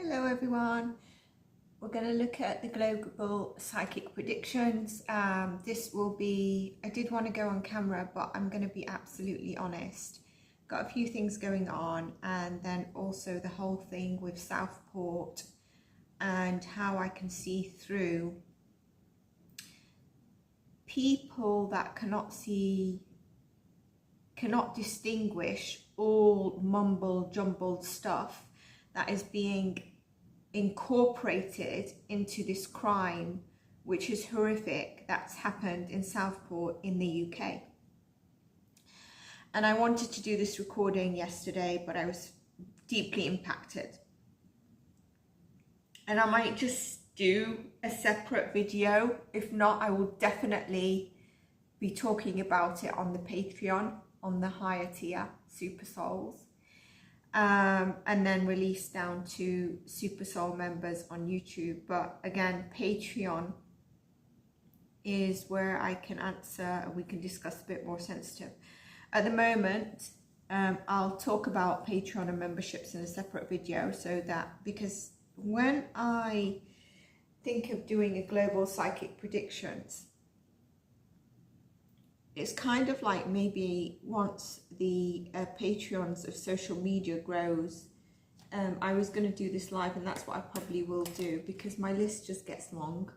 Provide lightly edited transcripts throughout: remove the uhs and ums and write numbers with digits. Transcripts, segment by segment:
Hello everyone, we're going to look at the global psychic predictions. This will be, I did want to go on camera, but I'm going to be absolutely honest. Got a few things going on, and then also the whole thing with Southport and how I can see through people that cannot distinguish all mumble jumbled stuff that is being incorporated into this crime, which is horrific, that's happened in Southport in the UK. And I wanted to do this recording yesterday, but I was deeply impacted. And I might just do a separate video. If not, I will definitely be talking about it on the Patreon, on the higher tier, Super Souls. And then release down to Super Soul members on YouTube. But again, Patreon is where I can answer and we can discuss a bit more sensitive. At the moment, I'll talk about Patreon and memberships in a separate video, so that, because when I think of doing a global psychic predictions, it's kind of like maybe once the Patreons of social media grows, I was going to do this live, and that's what I probably will do, because my list just gets long.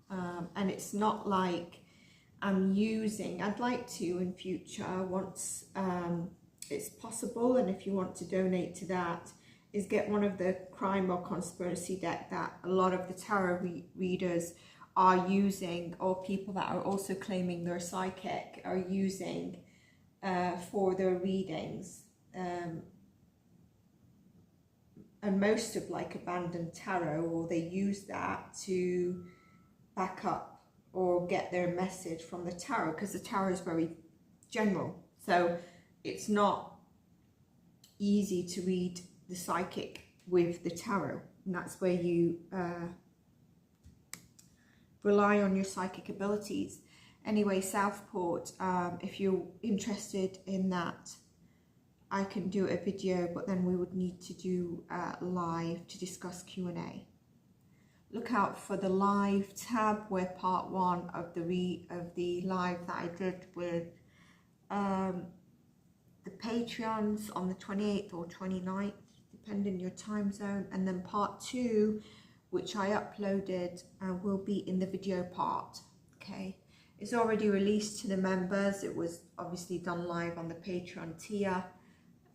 And it's not like I'm using, I'd like to in future, once it's possible, and if you want to donate to that, is get one of the crime or conspiracy deck that a lot of the tarot readers are using, or people that are also claiming they're psychic are using for their readings, and most of like abandoned tarot, or they use that to back up or get their message from the tarot, because the tarot is very general, so it's not easy to read the psychic with the tarot, and that's where you rely on your psychic abilities. Anyway, Southport, if you're interested in that, I can do a video, but then we would need to do live to discuss Q&A. Look out for the live tab, where part one of the live that I did with the Patreons on the 28th or 29th, depending on your time zone, and then part two, which I uploaded, will be in the video part. Okay, it's already released to the members. It was obviously done live on the Patreon tier,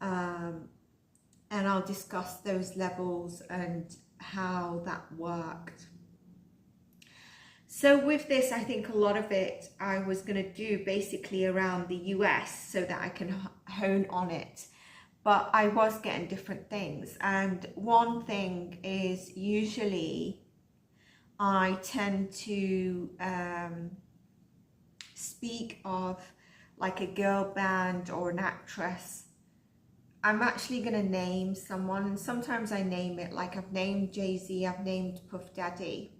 and I'll discuss those levels and how that worked. So with this, I think a lot of it I was going to do basically around the US, so that I can hone on it. But I was getting different things, and one thing is, usually I tend to speak of like a girl band or an actress. I'm actually going to name someone, and sometimes I name it, like I've named Jay-Z, I've named Puff Daddy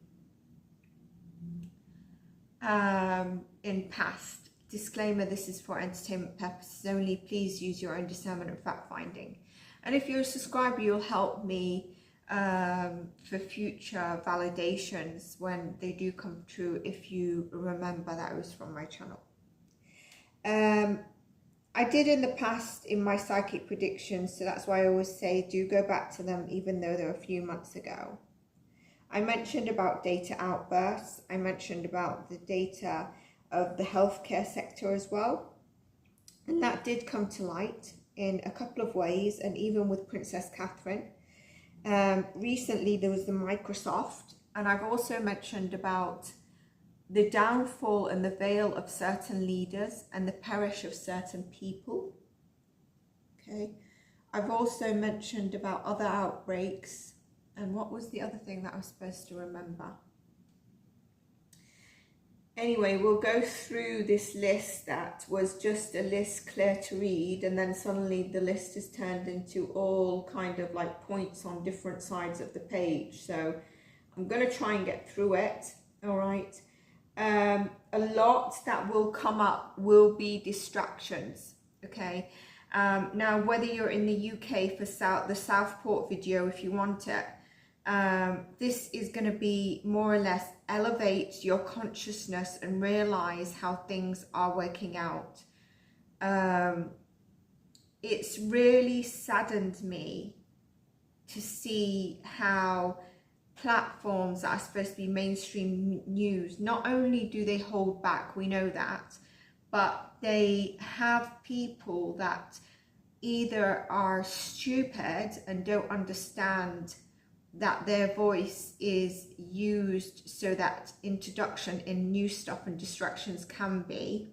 in past. Disclaimer, this is for entertainment purposes only. Please use your own discernment and fact finding. And if you're a subscriber, you'll help me for future validations when they do come true, if you remember that it was from my channel. I did in the past in my psychic predictions, so that's why I always say do go back to them, even though they're a few months ago. I mentioned about data outbursts. I mentioned about the data of the healthcare sector as well, and that did come to light in a couple of ways, and even with Princess Catherine. Recently there was the Microsoft, and I've also mentioned about the downfall and the veil of certain leaders and the perish of certain people. Okay, I've also mentioned about other outbreaks, and what was the other thing that I was supposed to remember? Anyway, we'll go through this list that was just a list clear to read, and then suddenly the list is turned into all kind of like points on different sides of the page. So I'm going to try and get through it. All right. A lot that will come up will be distractions. Okay. Now, whether you're in the UK for the Southport video, if you want it, this is going to be more or less elevate your consciousness and realize how things are working out. It's really saddened me to see how platforms that are supposed to be mainstream news, not only do they hold back, we know that, but they have people that either are stupid and don't understand that their voice is used so that introduction in new stuff and distractions can be.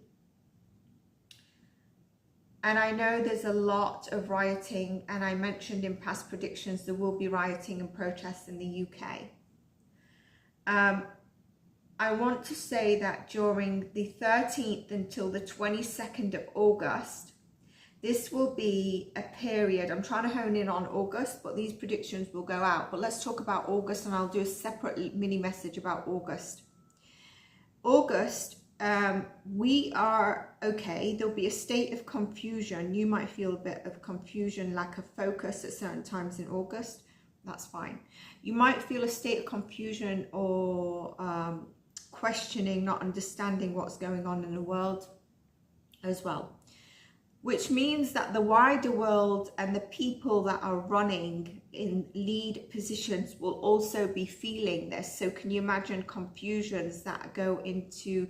And I know there's a lot of rioting, and I mentioned in past predictions there will be rioting and protests in the UK. I want to say that during the 13th until the 22nd of August, this will be a period. I'm trying to hone in on August, but these predictions will go out. But let's talk about August, and I'll do a separate mini message about August. August, we are okay. There'll be a state of confusion. You might feel a bit of confusion, lack of focus at certain times in August. That's fine. You might feel a state of confusion or questioning, not understanding what's going on in the world as well. Which means that the wider world and the people that are running in lead positions will also be feeling this. So can you imagine confusions that go into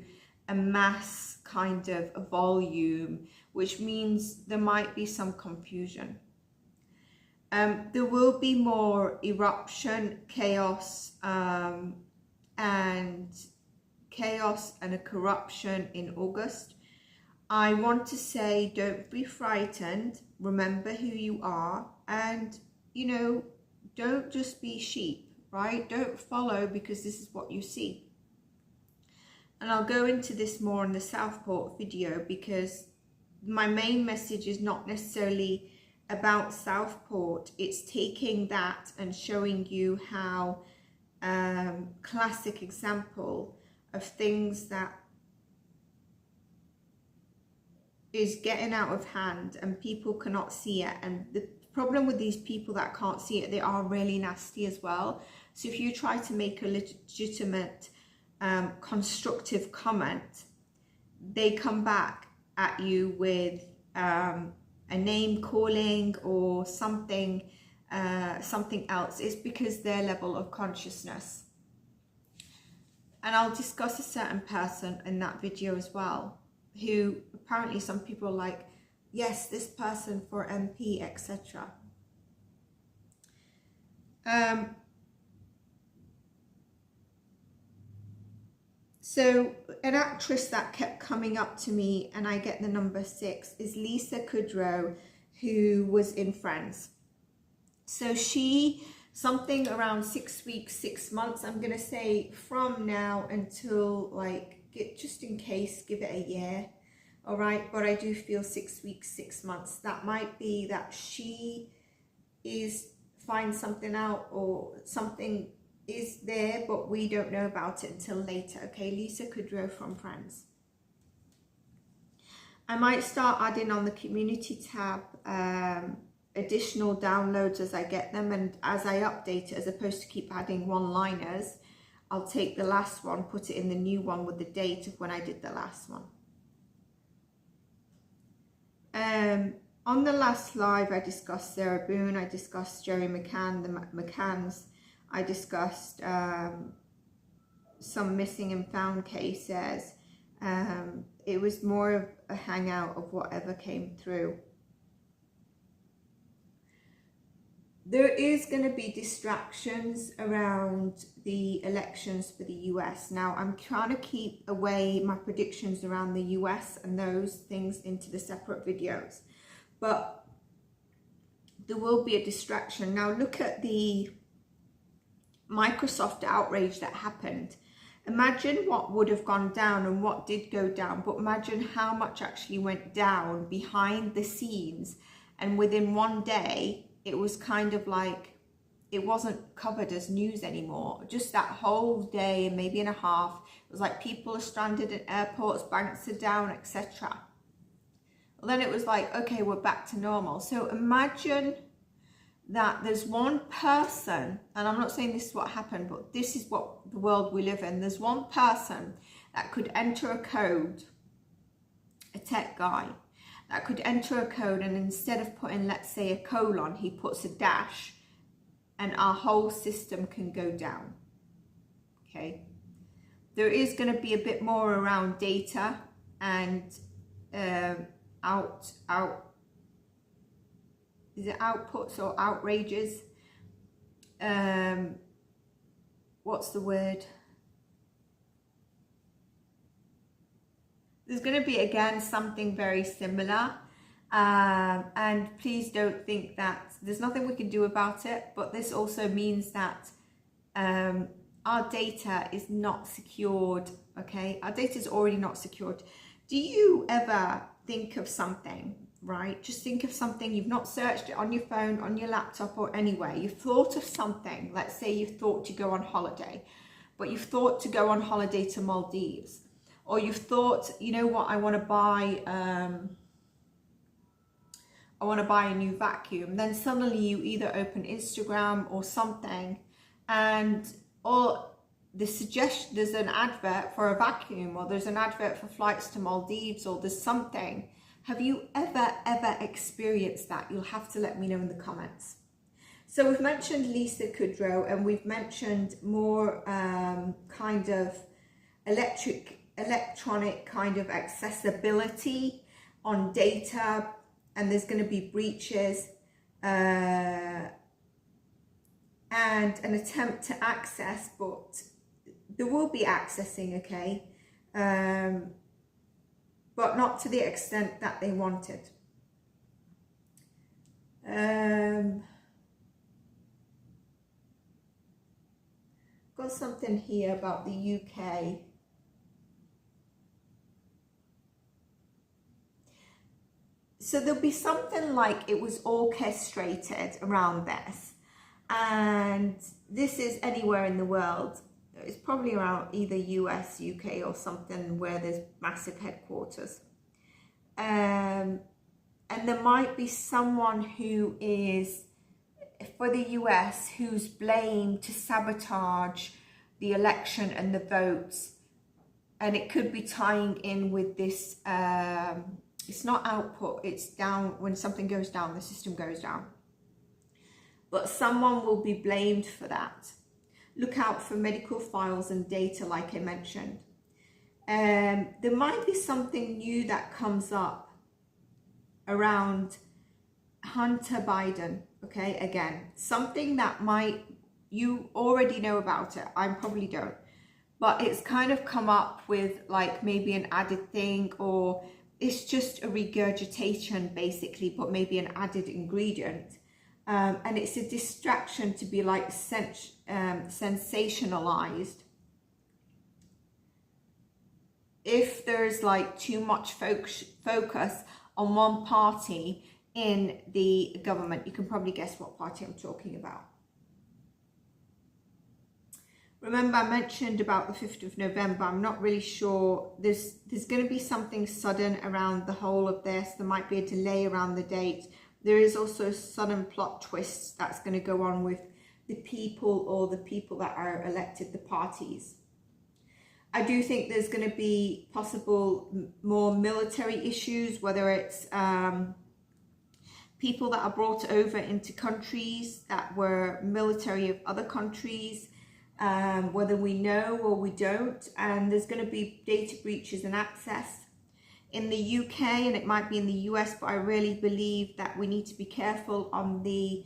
a mass kind of a volume, which means there might be some confusion. There will be more eruption, chaos, and a corruption in August. I want to say, don't be frightened. Remember who you are, and you know, don't just be sheep, right? Don't follow because this is what you see. And I'll go into this more in the Southport video, because my main message is not necessarily about Southport. It's taking that and showing you how classic example of things that is getting out of hand and people cannot see it. And the problem with these people that can't see it, they are really nasty as well. So if you try to make a legitimate constructive comment, they come back at you with a name calling or something else. It's because their level of consciousness. And I'll discuss a certain person in that video as well, who apparently some people are like, yes, this person for MP, etc. So an actress that kept coming up to me, and I get the number 6, is Lisa Kudrow, who was in Friends. So she, something around 6 weeks, 6 months, I'm going to say from now until like, just in case, give it a year. All right, but I do feel 6 weeks, 6 months. That might be that she finds something out, or something is there, but we don't know about it until later. Okay, Lisa Kudrow from Friends. I might start adding on the community tab additional downloads as I get them, and as I update it, as opposed to keep adding one-liners, I'll take the last one, put it in the new one with the date of when I did the last one. On the last live, I discussed Sarah Boone, I discussed Jerry McCann, the McCanns, I discussed some missing and found cases. It was more of a hangout of whatever came through. There is going to be distractions around the elections for the US. Now, I'm trying to keep away my predictions around the US and those things into the separate videos. But there will be a distraction. Now, look at the Microsoft outrage that happened. Imagine what would have gone down and what did go down, but imagine how much actually went down behind the scenes. And within one day, it was kind of like, it wasn't covered as news anymore. Just that whole day, maybe and a half, it was like people are stranded at airports, banks are down, etc. Well, then it was like, okay, we're back to normal. So imagine that there's one person, and I'm not saying this is what happened, but this is what the world we live in. There's one person that could enter a code, a tech guy, that could enter a code, and instead of putting, let's say, a colon, he puts a dash, and our whole system can go down. Okay. There is going to be a bit more around data and is it outputs or outrages? What's the word? There's going to be, again, something very similar. And please don't think that there's nothing we can do about it, but this also means that our data is not secured, okay? Our data is already not secured. Do you ever think of something, right? Just think of something, you've not searched it on your phone, on your laptop, or anywhere. You've thought of something, let's say you've thought to go on holiday, but you've thought to go on holiday to Maldives, or you've thought, you know what, I want to buy a new vacuum. Then suddenly you either open Instagram or something, and there's an advert for a vacuum, or there's an advert for flights to Maldives, or there's something. Have you ever experienced that? You'll have to let me know in the comments. So we've mentioned Lisa Kudrow, and we've mentioned more kind of electronic kind of accessibility on data, and there's going to be breaches and an attempt to access, but there will be accessing, okay, but not to the extent that they wanted. Got something here about the UK. So there'll be something like it was orchestrated around this, and this is anywhere in the world. It's probably around either US, UK, or something where there's massive headquarters. And there might be someone who is, for the US, who's blamed to sabotage the election and the votes. And it could be tying in with this, it's not output, it's down. When something goes down, the system goes down. But someone will be blamed for that. Look out for medical files and data, like I mentioned. There might be something new that comes up around Hunter Biden, okay? Again, something that you already know about it. I probably don't. But it's kind of come up with like maybe an added thing, or it's just a regurgitation basically, but maybe an added ingredient. And it's a distraction to be like sensationalized. If there's like too much focus on one party in the government, you can probably guess what party I'm talking about. Remember, I mentioned about the 5th of November. I'm not really sure. There's going to be something sudden around the whole of this. There might be a delay around the date. There is also a sudden plot twist that's going to go on with the people, or the people that are elected, the parties. I do think there's going to be possible more military issues, whether it's people that are brought over into countries that were military of other countries, whether we know or we don't. And there's going to be data breaches and access in the UK, and it might be in the US, but I really believe that we need to be careful on the,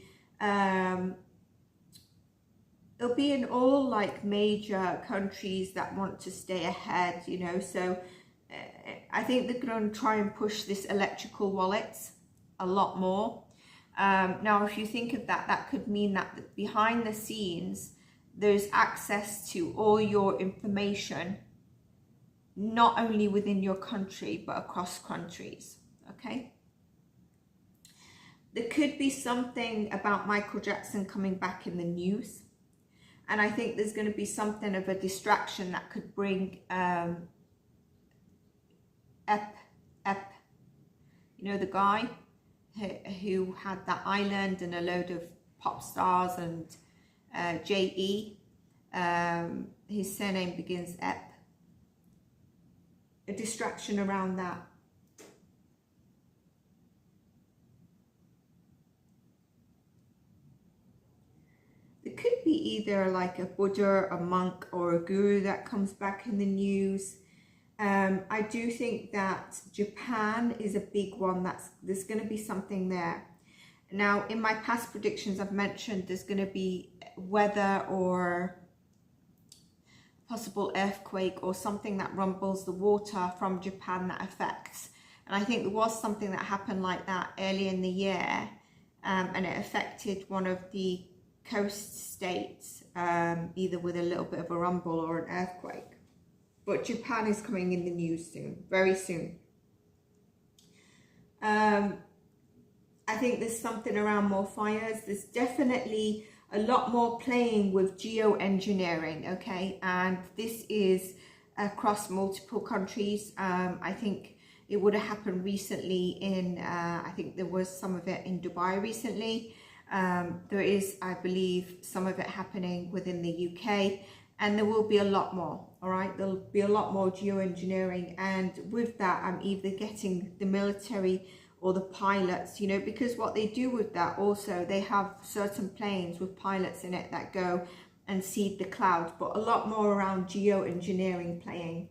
it'll be in all like major countries that want to stay ahead, you know. So I think they're going to try and push this electrical wallets a lot more. Now, if you think of that, that could mean that behind the scenes, there's access to all your information, not only within your country, but across countries, okay? There could be something about Michael Jackson coming back in the news. And I think there's going to be something of a distraction that could bring you know, the guy who had that island and a load of pop stars and J.E. His surname begins Ep. A distraction around that. It could be either like a Buddha, a monk, or a guru that comes back in the news. I do think that Japan is a big one. There's going to be something there. Now, in my past predictions, I've mentioned there's going to be weather or possible earthquake or something that rumbles the water from Japan that affects. And I think there was something that happened like that early in the year, and it affected one of the coast states, either with a little bit of a rumble or an earthquake. But Japan is coming in the news soon, very soon. I think there's something around more fires. There's definitely a lot more playing with geoengineering, okay? And this is across multiple countries. I think it would have happened recently in, I think there was some of it in Dubai recently. There is, I believe, some of it happening within the UK, and there will be a lot more, all right? There'll be a lot more geoengineering, and with that, I'm either getting the military or the pilots, you know, because what they do with that also, they have certain planes with pilots in it that go and seed the clouds, but a lot more around geoengineering playing.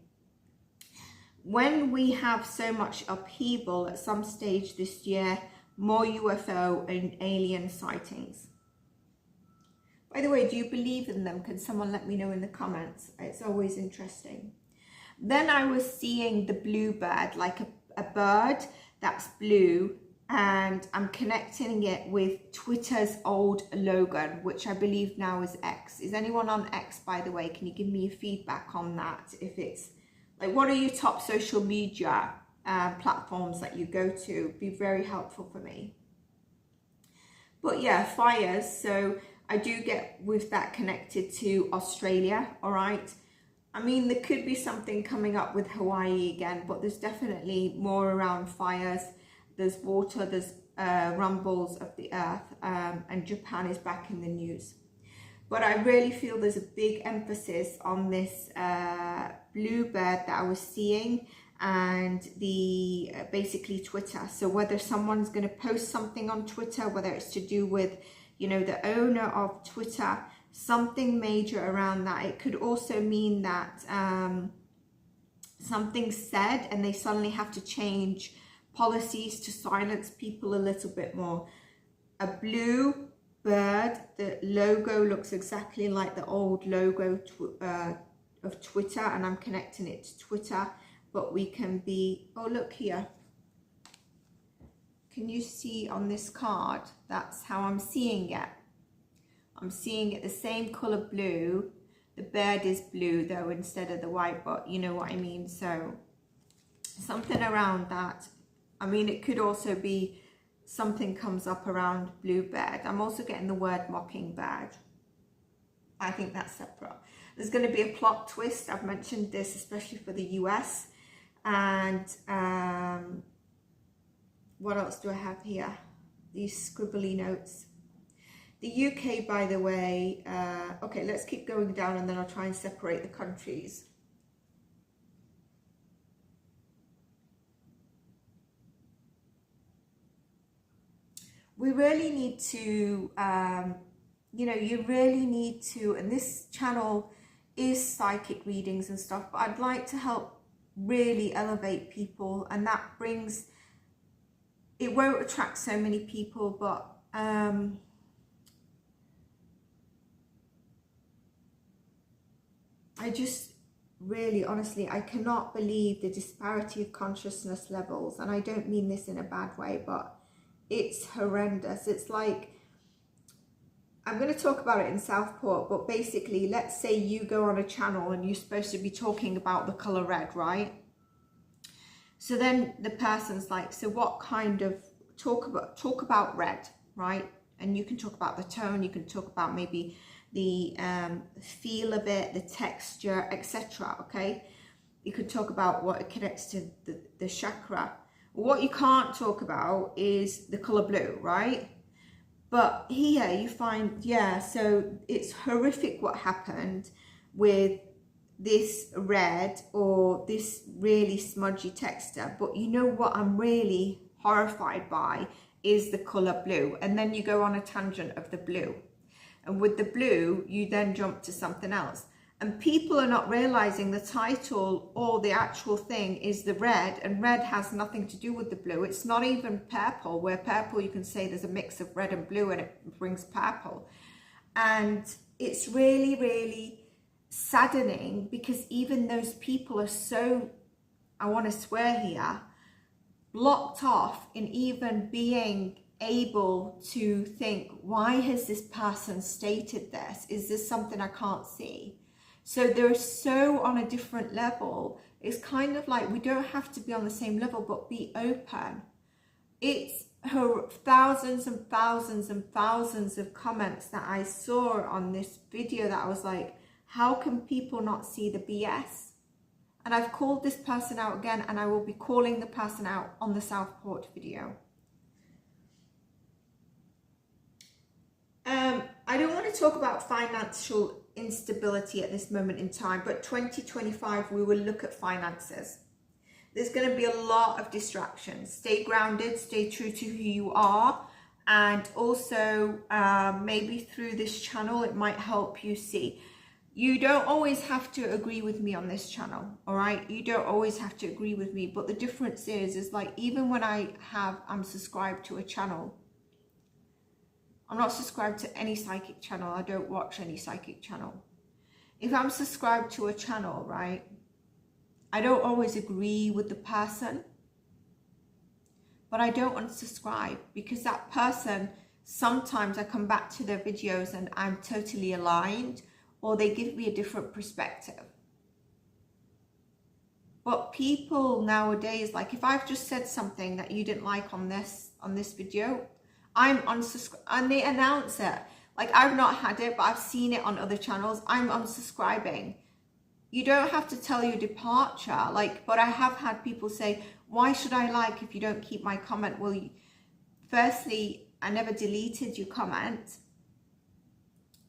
When we have so much upheaval at some stage this year, more UFO and alien sightings. By the way, do you believe in them? Can someone let me know in the comments? It's always interesting. Then I was seeing the blue bird, like a bird that's blue, and I'm connecting it with Twitter's old logo, which I believe now is X. Is anyone on X, by the way? Can you give me a feedback on that? If it's like, what are your top social media platforms that you go to? Be very helpful for me. But yeah, fires. So I do get with that connected to Australia, all right? I mean, there could be something coming up with Hawaii again, but there's definitely more around fires. There's water, there's rumbles of the earth, and Japan is back in the news. But I really feel there's a big emphasis on this blue bird that I was seeing, and the basically Twitter. So whether someone's going to post something on Twitter, whether it's to do with, you know, the owner of Twitter, something major around that. It could also mean that something's said and they suddenly have to change policies to silence people a little bit more. A blue bird, the logo looks exactly like the old logo of Twitter, and I'm connecting it to Twitter, but we can be, oh look here. Can you see on this card? That's how I'm seeing it. I'm seeing it the same color blue. The bird is blue though instead of the white, but you know what I mean. So something around that. I mean, it could also be something comes up around blue bird. I'm also getting the word mockingbird. I think that's separate. There's going to be a plot twist. I've mentioned this especially for the US. And what else do I have here? These scribbly notes. The UK, by the way, okay, let's keep going down and then I'll try and separate the countries. We really need to, you know, you really need to, and this channel is psychic readings and stuff, but I'd like to help really elevate people, and that brings, it won't attract so many people, but I just really, honestly, I cannot believe the disparity of consciousness levels. And I don't mean this in a bad way, but it's horrendous. It's like, I'm going to talk about it in Southport, but basically, let's say you go on a channel and you're supposed to be talking about the color red, right? So then the person's like, so what kind of, talk about red, right? And you can talk about the tone, you can talk about maybe the feel of it, the texture, etc. Okay, you could talk about what it connects to the chakra. What you can't talk about is the color blue, right? But here you find, yeah, so it's horrific what happened with this red or this really smudgy texture. But you know what I'm really horrified by is the color blue. And then you go on a tangent of the blue. And with the blue, you then jump to something else. And people are not realizing the title or the actual thing is the red, and red has nothing to do with the blue. It's not even purple, where purple you can say there's a mix of red and blue and it brings purple. And it's really, really saddening, because even those people are so, I want to swear here, blocked off in even being able to think, why has this person stated this? Is this something I can't see? So they're so on a different level. It's kind of like we don't have to be on the same level, but be open. It's her thousands and thousands and thousands of comments that I saw on this video that I was like, how can people not see the BS? And I've called this person out again, and I will be calling the person out on the Southport video. I don't want to talk about financial instability at this moment in time, but 2025 we will look at finances. There's going to be a lot of distractions. Stay grounded, stay true to who you are, and also maybe through this channel it might help you see. You don't always have to agree with me on this channel, all right? You don't always have to agree with me, but the difference is like, even when I'm subscribed to a channel, I'm not subscribed to any psychic channel. I don't watch any psychic channel. If I'm subscribed to a channel, right, I don't always agree with the person, but I don't unsubscribe, because that person, sometimes I come back to their videos and I'm totally aligned, or they give me a different perspective. But people nowadays, like if I've just said something that you didn't like on this video, I'm unsubscribed, and they announce it. Like, I've not had it, but I've seen it on other channels. I'm unsubscribing. You don't have to tell your departure. Like, but I have had people say, why should I like if you don't keep my comment? Well, firstly, I never deleted your comment.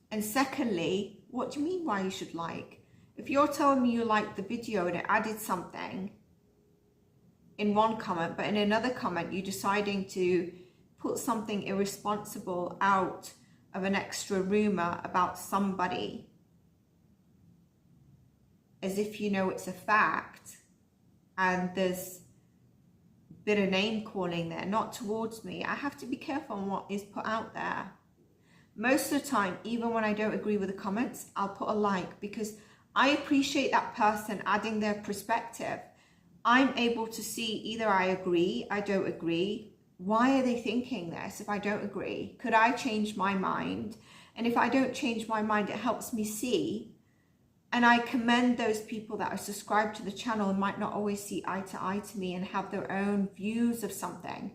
And secondly, what do you mean why you should like? If you're telling me you liked the video and it added something in one comment, but in another comment you're deciding to put something irresponsible out of an extra rumor about somebody, as if you know it's a fact, and there's a bit of name calling there, not towards me. I have to be careful on what is put out there. Most of the time, even when I don't agree with the comments, I'll put a like, because I appreciate that person adding their perspective. I'm able to see either I agree, I don't agree. Why are they thinking this if I don't agree? Could I change my mind? And if I don't change my mind, it helps me see. And I commend those people that are subscribed to the channel and might not always see eye to eye to me and have their own views of something.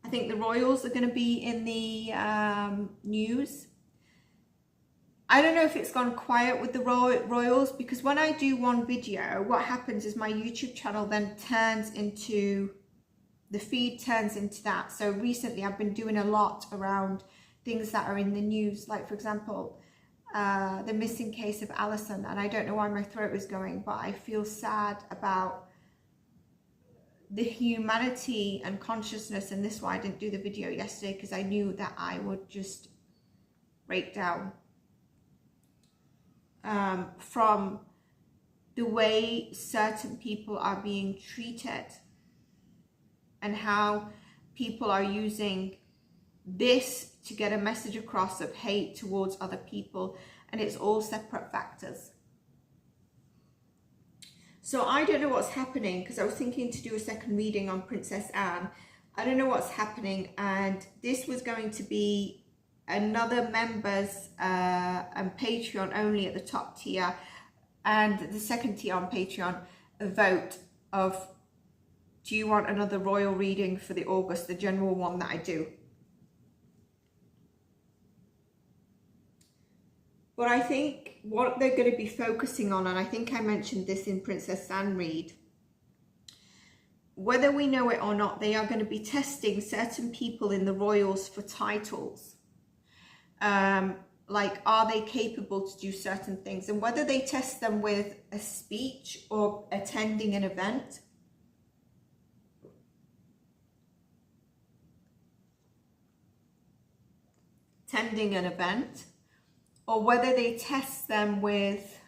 I think the royals are going to be in the news. I don't know if it's gone quiet with the royals, because when I do one video, what happens is my YouTube channel then turns into, the feed turns into that. So recently I've been doing a lot around things that are in the news, like for example, the missing case of Alison, and I don't know why my throat is going, but I feel sad about the humanity and consciousness, and this is why I didn't do the video yesterday, because I knew that I would just break down. From the way certain people are being treated, and how people are using this to get a message across of hate towards other people, and it's all separate factors. So I don't know what's happening, because I was thinking to do a second reading on Princess Anne. I don't know what's happening, and this was going to be another members and Patreon only at the top tier, and the second tier on Patreon, a vote of, do you want another royal reading for the August, the general one that I do. But I think what they're going to be focusing on, and I think I mentioned this in Princess Anne read, whether we know it or not, they are going to be testing certain people in the royals for titles. Like, are they capable to do certain things? And whether they test them with a speech or attending an event. Attending an event. Or whether they test them with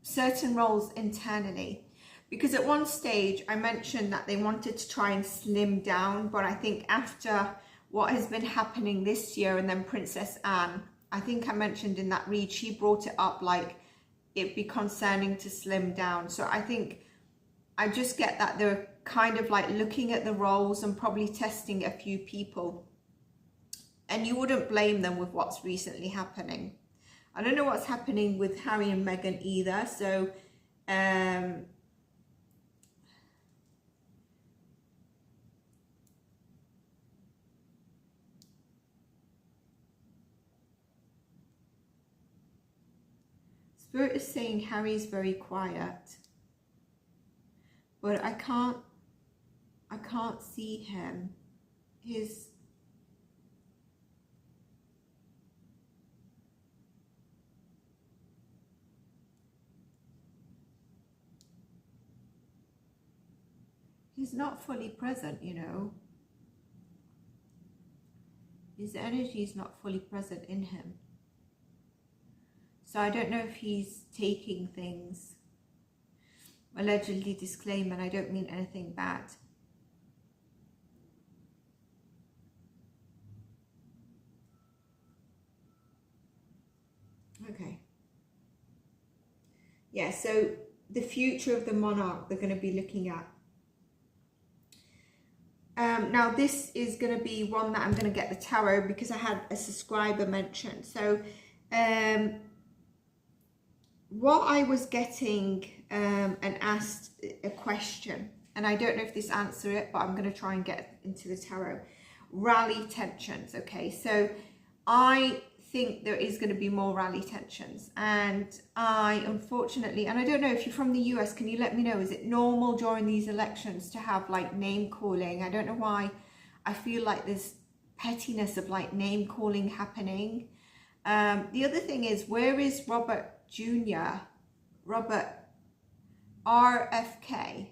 certain roles internally. Because at one stage I mentioned that they wanted to try and slim down, but I think after what has been happening this year, and then Princess Anne, I think I mentioned in that read, she brought it up like it'd be concerning to slim down. So I think I just get that they're kind of like looking at the roles and probably testing a few people. And you wouldn't blame them with what's recently happening. I don't know what's happening with Harry and Meghan either. So, Spirit is saying Harry's very quiet, but I can't see him. He's not fully present, you know. His energy is not fully present in him. So I don't know if he's taking things, allegedly disclaimer, and I don't mean anything bad. Okay. Yeah, so the future of the monarch they're going to be looking at. Now this is going to be one that I'm going to get the tarot because I had a subscriber mention. So what I was getting and asked a question, and I don't know if this answers it, but I'm going to try and get into the tarot. Rally tensions. Okay, so I think there is going to be more rally tensions, and I unfortunately, and I don't know if you're from the US, can you let me know, is it normal during these elections to have like name calling? I don't know why I feel like there's pettiness of like name calling happening. The other thing is, where is Robert Jr., Robert RFK?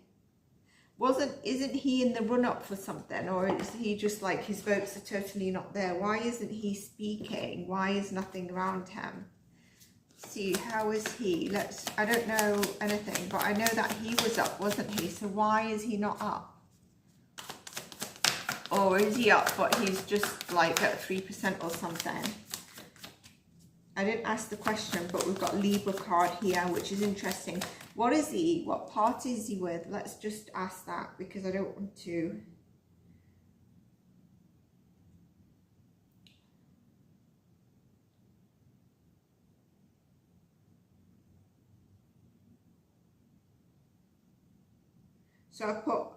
Isn't he in the run-up for something, or is he just like his votes are totally not there? Why isn't he speaking? Why is nothing around him? Let's see, how is he? I don't know anything, but I know that he was up, wasn't he? So why is he not up? Or is he up but he's just like at 3% or something? I didn't ask the question, but we've got Libra card here, which is interesting. What is he? What party is he with? Let's just ask that, because I don't want to. So I put,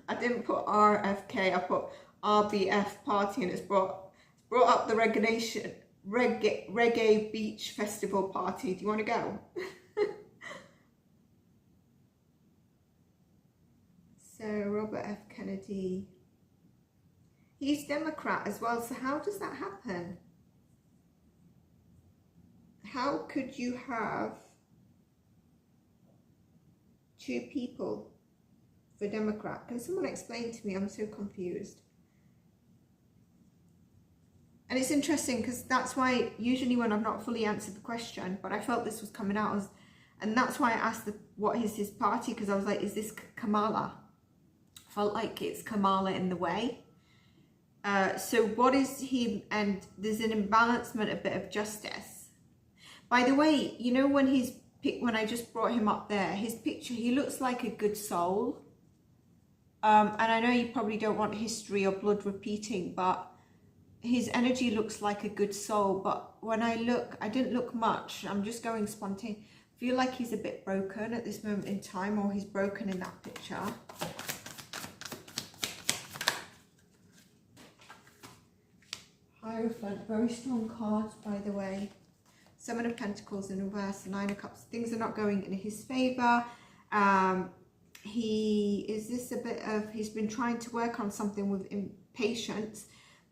I didn't put RFK, I put RBF party, and it's brought up the reggae beach festival party. Do you want to go? So Robert F. Kennedy, he's Democrat as well. So how does that happen? How could you have two people for Democrat? Can someone explain to me? I'm so confused. And it's interesting because that's why usually when I've not fully answered the question, but I felt this was coming out as, and that's why I asked what is his party, because I was like, is this Kamala? Felt like it's Kamala in the way. So what is he? And there's an imbalancement, a bit of justice. By the way, you know, when I just brought him up there, his picture, he looks like a good soul. And I know you probably don't want history or blood repeating, but his energy looks like a good soul. But when I look, I didn't look much. I'm just going spontaneous. I feel like he's a bit broken at this moment in time, or he's broken in that picture. Hierophant, very strong cards, by the way. Seven of Pentacles in reverse, Nine of Cups. Things are not going in his favor. He's been trying to work on something with impatience,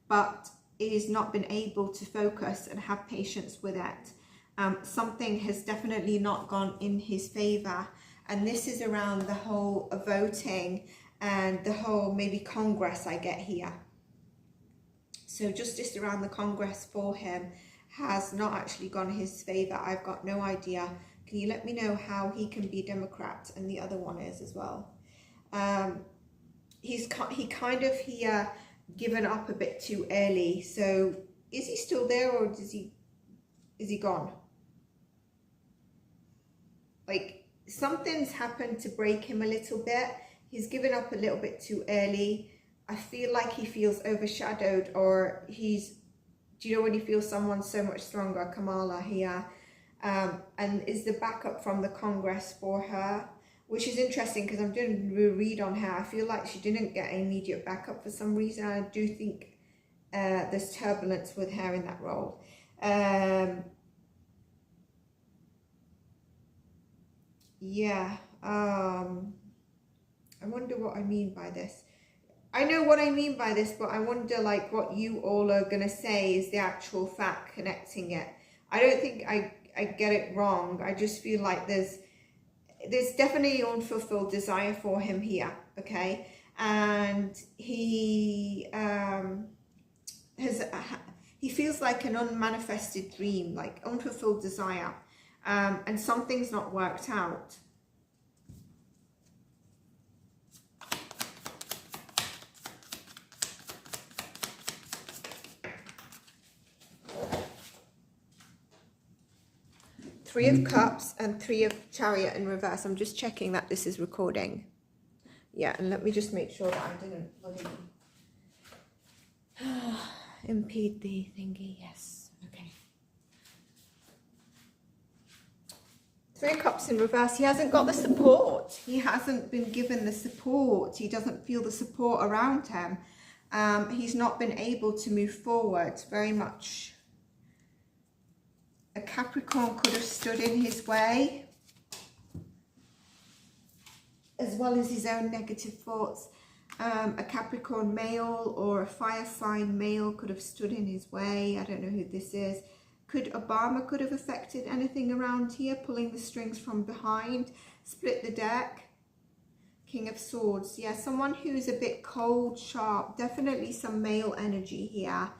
but he's not been able to focus and have patience with it. Something has definitely not gone in his favor, and this is around the whole voting and the whole maybe Congress I get here. So justice around the Congress for him has not actually gone his favor. I've got no idea. Can you let me know how he can be Democrat and the other one is as well? He kind of here given up a bit too early. So is he still there, or is he gone? Like, something's happened to break him a little bit. He's given up a little bit too early. I feel like he feels overshadowed, or do you know when you feel someone so much stronger? Kamala here. And is the backup from the Congress for her, which is interesting because I'm doing a read on her. I feel like she didn't get immediate backup for some reason. I do think there's turbulence with her in that role. Yeah. I wonder what I mean by this. I know what I mean by this, but I wonder like what you all are going to say is the actual fact connecting it. I don't think I get it wrong. I just feel like there's definitely unfulfilled desire for him here, okay? And he feels like an unmanifested dream, like unfulfilled desire, and something's not worked out. Three of Cups and Three of Chariot in reverse. I'm just checking that this is recording. Yeah, and let me just make sure that I didn't bloody impede the thingy. Yes, okay. Three of Cups in reverse. He hasn't got the support. He hasn't been given the support. He doesn't feel the support around him. He's not been able to move forward very much. A Capricorn could have stood in his way, as well as his own negative thoughts. A Capricorn male or a fire sign male could have stood in his way. I don't know who this is. Obama could have affected anything around here, pulling the strings from behind, split the deck. King of Swords. Yeah, someone who's a bit cold, sharp, definitely some male energy here.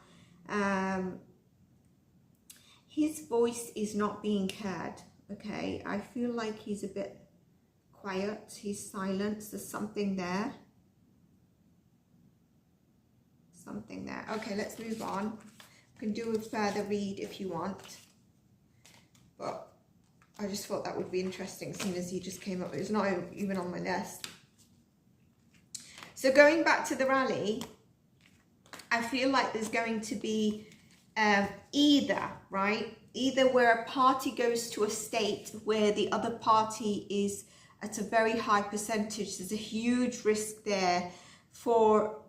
His voice is not being heard, okay? I feel like he's a bit quiet. He's silent. There's something there. Something there. Okay, let's move on. You can do a further read if you want. But I just thought that would be interesting, seeing as he just came up. It's not even on my list. So going back to the rally, I feel like there's going to be either where a party goes to a state where the other party is at a very high percentage. There's a huge risk there for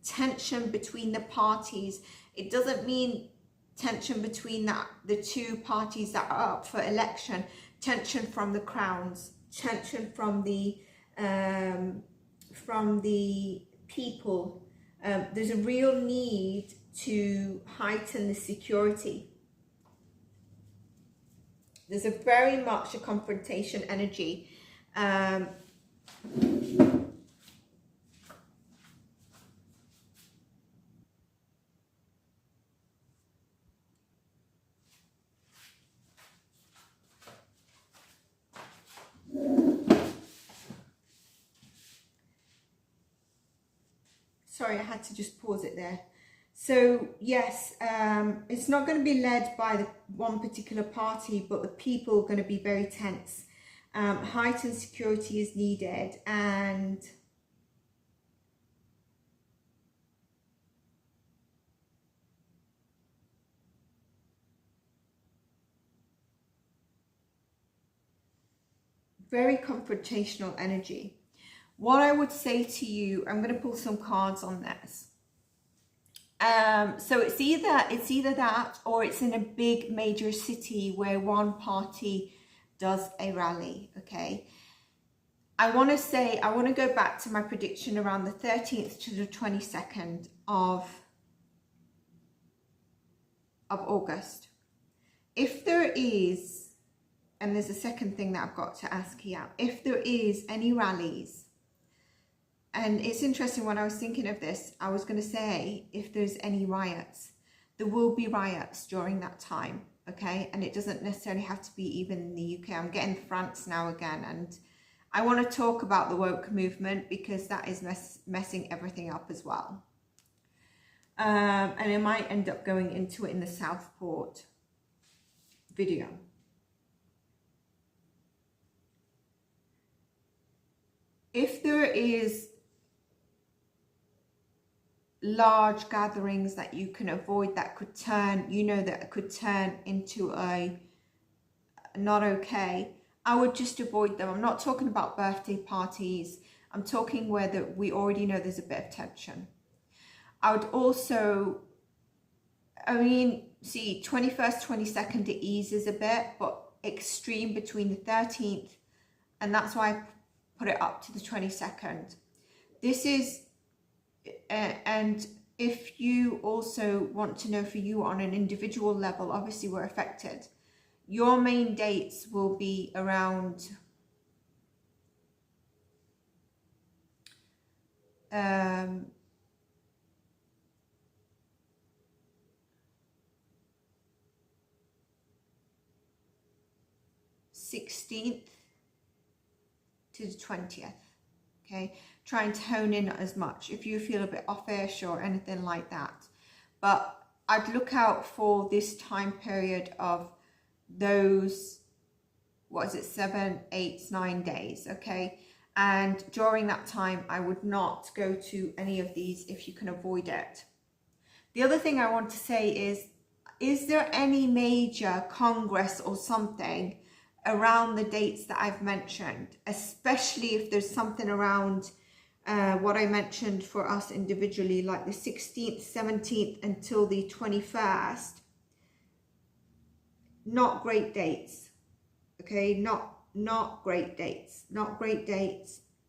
tension between the parties. It doesn't mean tension between the two parties that are up for election. Tension from the crowns, tension from the people. There's a real need to heighten the security. There's a very much a confrontation energy. Sorry, I had to just pause it there. So yes, it's not going to be led by the one particular party, but the people are going to be very tense. Heightened security is needed, and very confrontational energy. What I would say to you, I'm going to pull some cards on this. So it's either that, or it's in a big major city where one party does a rally. Okay, I want to go back to my prediction around the 13th to the 22nd of August. If there is, and there's a second thing that I've got to ask here, if there is any rallies, and it's interesting when I was thinking of this, I was going to say if there's any riots, there will be riots during that time, okay? And it doesn't necessarily have to be even in the UK. I'm getting France now again, and I want to talk about the woke movement because that is messing everything up as well. And I might end up going into it in the Southport video. If there is large gatherings that you can avoid that could turn, that could turn into a not okay, I would just avoid them. I'm not talking about birthday parties. I'm talking where we already know there's a bit of tension. I would also, see, 21st, 22nd, it eases a bit, but extreme between the 13th, and that's why I put it up to the 22nd. This is, and if you also want to know for you on an individual level, obviously we're affected. Your main dates will be around 16th to the 20th. Okay, trying to hone in as much if you feel a bit offish or anything like that. But I'd look out for this time period of those, 7, 8, 9 days, okay? And during that time, I would not go to any of these if you can avoid it. The other thing I want to say is there any major congress or something around the dates that I've mentioned, especially if there's something around what I mentioned for us individually, like the 16th, 17th until the 21st. Not great dates, okay? Not great dates,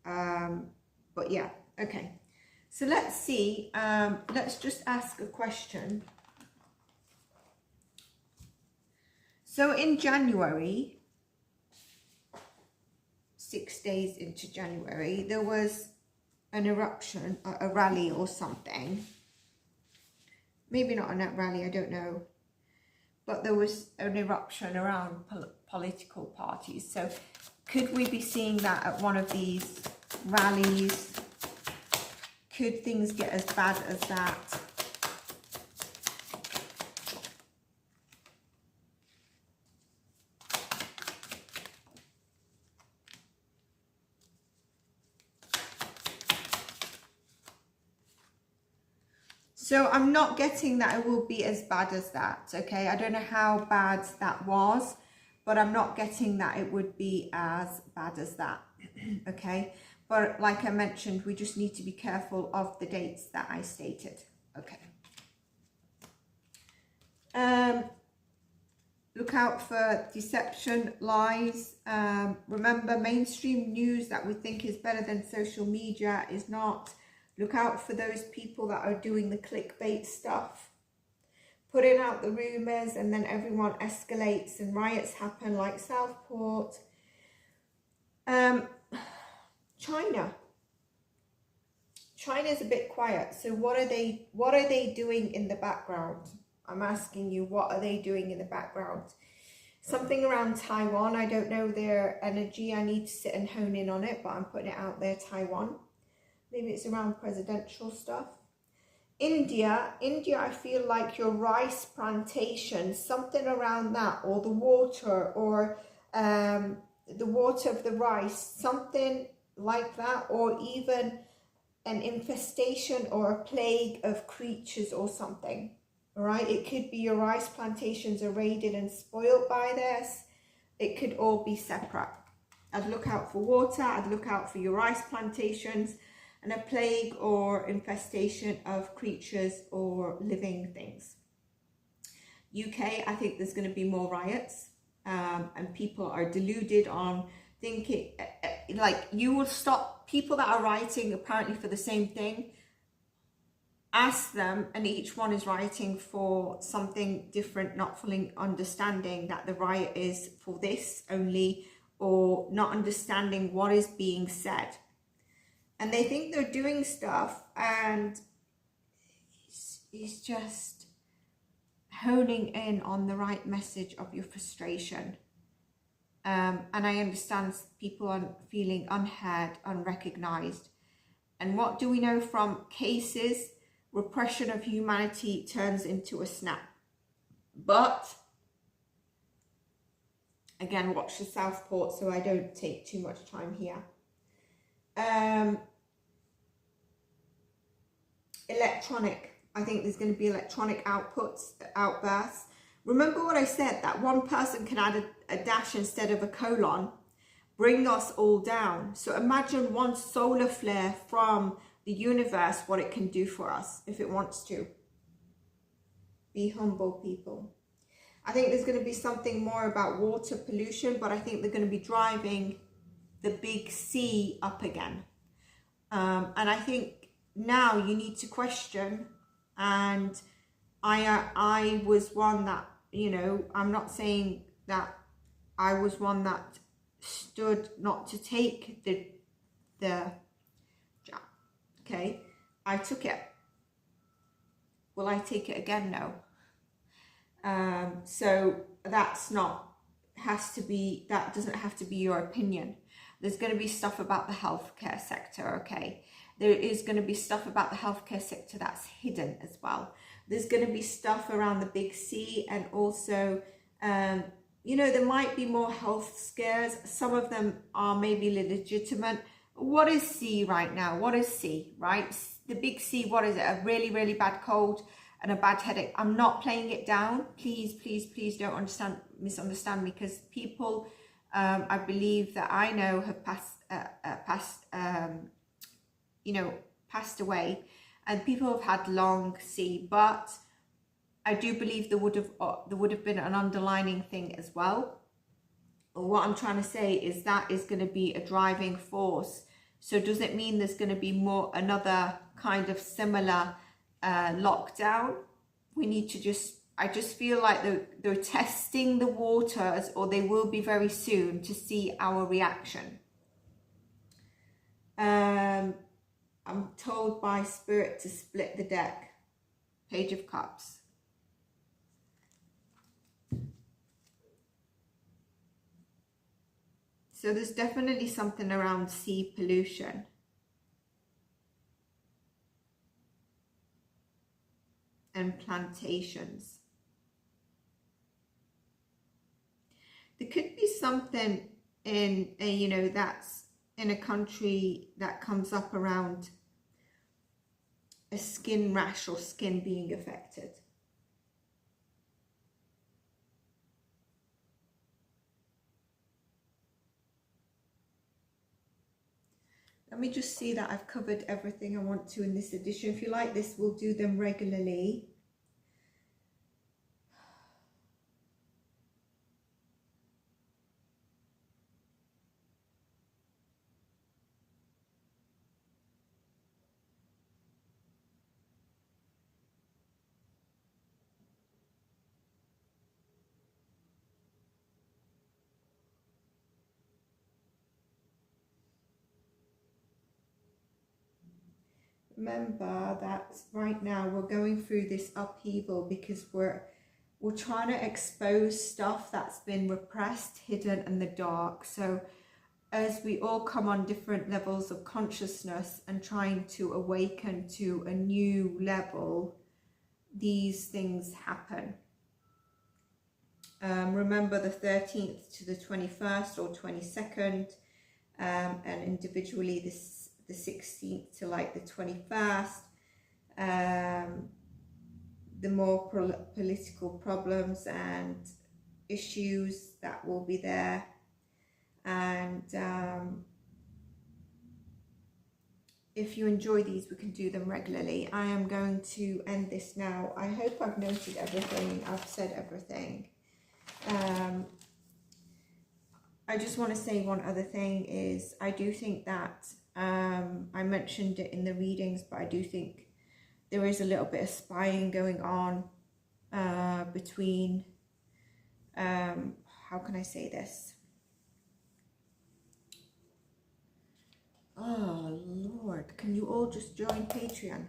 but yeah, okay. So let's see, let's just ask a question. So in January, 6 days into January, there was an eruption, a rally or something. Maybe not a rally, I don't know. But there was an eruption around political parties. So could we be seeing that at one of these rallies? Could things get as bad as that? So I'm not getting that it will be as bad as that, okay? I don't know how bad that was, but I'm not getting that it would be as bad as that, okay? But like I mentioned, we just need to be careful of the dates that I stated, okay? Look out for deception, lies. Remember, mainstream news that we think is better than social media is not. Look out for those people that are doing the clickbait stuff, putting out the rumours, and then everyone escalates and riots happen like Southport. China's a bit quiet. So what are they doing in the background? I'm asking you, what are they doing in the background? Something around Taiwan. I don't know their energy. I need to sit and hone in on it, but I'm putting it out there, Taiwan. Maybe it's around presidential stuff. India, I feel like your rice plantation, something around that, or the water, or the water of the rice, something like that, or even an infestation or a plague of creatures or something. All right, it could be your rice plantations are raided and spoiled by this. It could all be separate. I'd look out for water. I'd look out for your rice plantations. and a plague or infestation of creatures or living things. UK, I think there's going to be more riots, and people are deluded on thinking, like, you will stop people that are rioting apparently for the same thing. Ask them, and each one is rioting for something different, not fully understanding that the riot is for this only, or not understanding what is being said. And they think they're doing stuff, and it's just honing in on the right message of your frustration. And I understand people are feeling unheard, unrecognized. And what do we know from cases? Repression of humanity turns into a snap. But again, watch the Southport so I don't take too much time here. Electronic. I think there's going to be electronic outbursts. Remember what I said, that one person can add a dash instead of a colon, bring us all down. So imagine one solar flare from the universe, what it can do for us if it wants to. Be humble, people. I think there's going to be something more about water pollution, but I think they're going to be driving the big C up again. And I think now you need to question, and I was one that, you know, I'm not saying that I was one that stood not to take the jab. Okay, I took it. Will I take it again? No. So that's not, that doesn't have to be your opinion. There's going to be stuff about the healthcare sector, okay? There is going to be stuff about the healthcare sector that's hidden as well. There's going to be stuff around the big C, and also, you know, there might be more health scares. Some of them are maybe legitimate. What is C right now? What is C, right? The big C, what is it? A really, really bad cold and a bad headache. I'm not playing it down. Please, please, please don't misunderstand me, because people, I believe that I know have passed away, and people have had long C, but I do believe there would have been an underlining thing as well. What I'm trying to say is that is going to be a driving force. So does it mean there's going to be another kind of similar lockdown? We need to I just feel like they're testing the waters, or they will be very soon, to see our reaction. I'm told by Spirit to split the deck. Page of Cups. So there's definitely something around sea pollution. And plantations. There could be something in, you know, that's in a country that comes up around a skin rash or skin being affected. Let me just see that I've covered everything I want to in this edition. If you like this, we'll do them regularly. Remember that right now we're going through this upheaval because we're trying to expose stuff that's been repressed, hidden in the dark. So as we all come on different levels of consciousness and trying to awaken to a new level, these things happen. Remember the 13th to the 21st or 22nd, and individually the 16th to like the 21st, the more political problems and issues that will be there, and if you enjoy these, we can do them regularly. I am going to end this now. I hope I've noted everything. I've said everything. I just want to say one other thing is I do think that I mentioned it in the readings, but I do think there is a little bit of spying going on between, how can I say this? Oh Lord, can you all just join Patreon?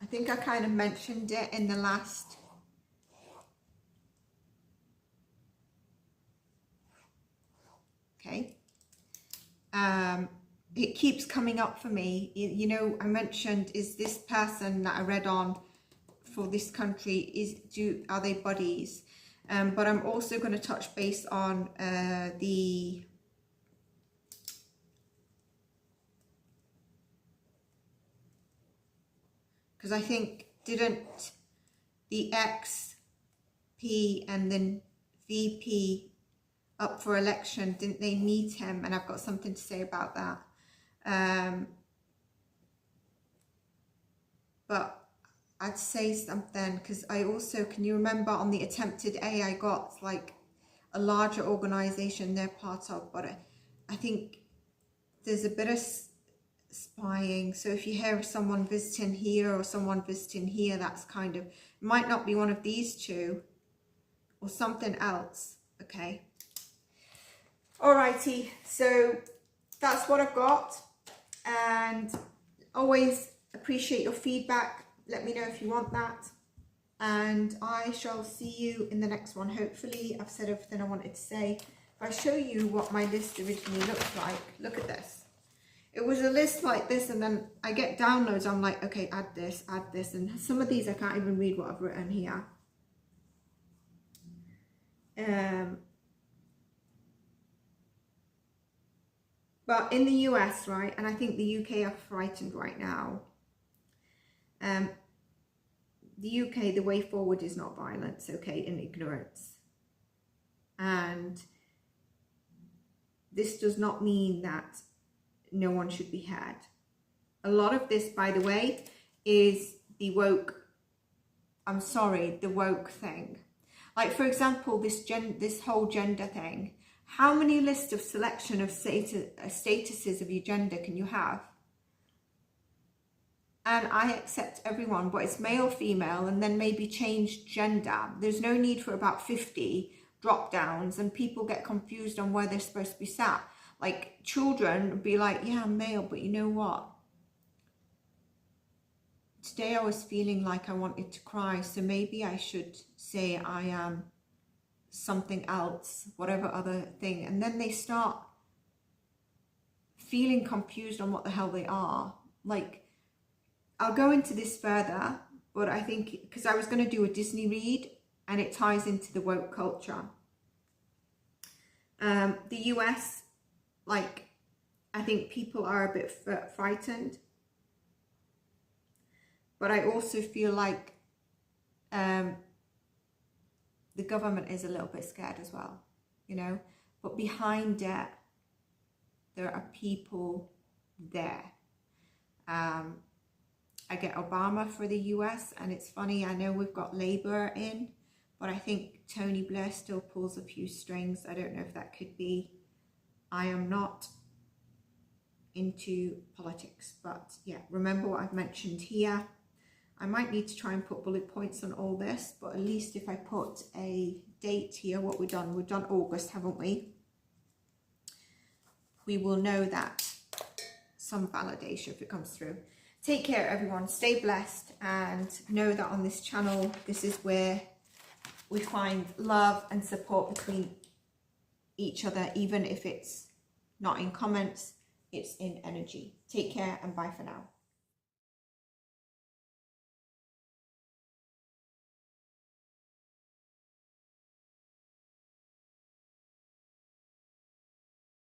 I think I kind of mentioned it in the last it keeps coming up for me. You know, I mentioned, is this person that I read on for this country, are they buddies? But I'm also going to touch base on because I think, didn't the XP and then VP up for election, didn't they meet him? And I've got something to say about that. But I'd say something, because I also, can you remember on the attempted A, I got like a larger organization they're part of, but I think there's a bit of spying. So if you hear someone visiting here or someone visiting here, that's kind of, might not be one of these two or something else. Okay. Alrighty, so that's what I've got, and always appreciate your feedback. Let me know if you want that, and I shall see you in the next one. Hopefully I've said everything I wanted to say. If I show you what my list originally looked like, look at this. It was a list like this, and then I get downloads. I'm like, okay, add this, and some of these I can't even read what I've written here. But in the US, right, and I think the UK are frightened right now. The UK, the way forward is not violence, okay, and ignorance. And this does not mean that no one should be heard. A lot of this, by the way, is the woke, the woke thing. Like, for example, this whole gender thing. How many lists of selection of statuses of your gender can you have? And I accept everyone, but it's male, female, and then maybe change gender. There's no need for about 50 drop downs, and people get confused on where they're supposed to be sat. Like, children would be like, yeah, I'm male, but you know what? Today I was feeling like I wanted to cry, so maybe I should say I am something else, whatever other thing. And then they start feeling confused on what the hell they are. Like, I'll go into this further, but I think, because I was going to do a Disney read, and it ties into the woke culture. The US, like, I think people are a bit frightened, but I also feel like the government is a little bit scared as well, you know, but behind it, there are people there. I get Obama for the US, and it's funny, I know we've got Labour in, but I think Tony Blair still pulls a few strings. I don't know if that could be. I am not into politics, but yeah, remember what I've mentioned here. I might need to try and put bullet points on all this, but at least if I put a date here, what we've done August, haven't we? We will know that some validation if it comes through. Take care, everyone. Stay blessed, and know that on this channel, this is where we find love and support between each other, even if it's not in comments, it's in energy. Take care, and bye for now.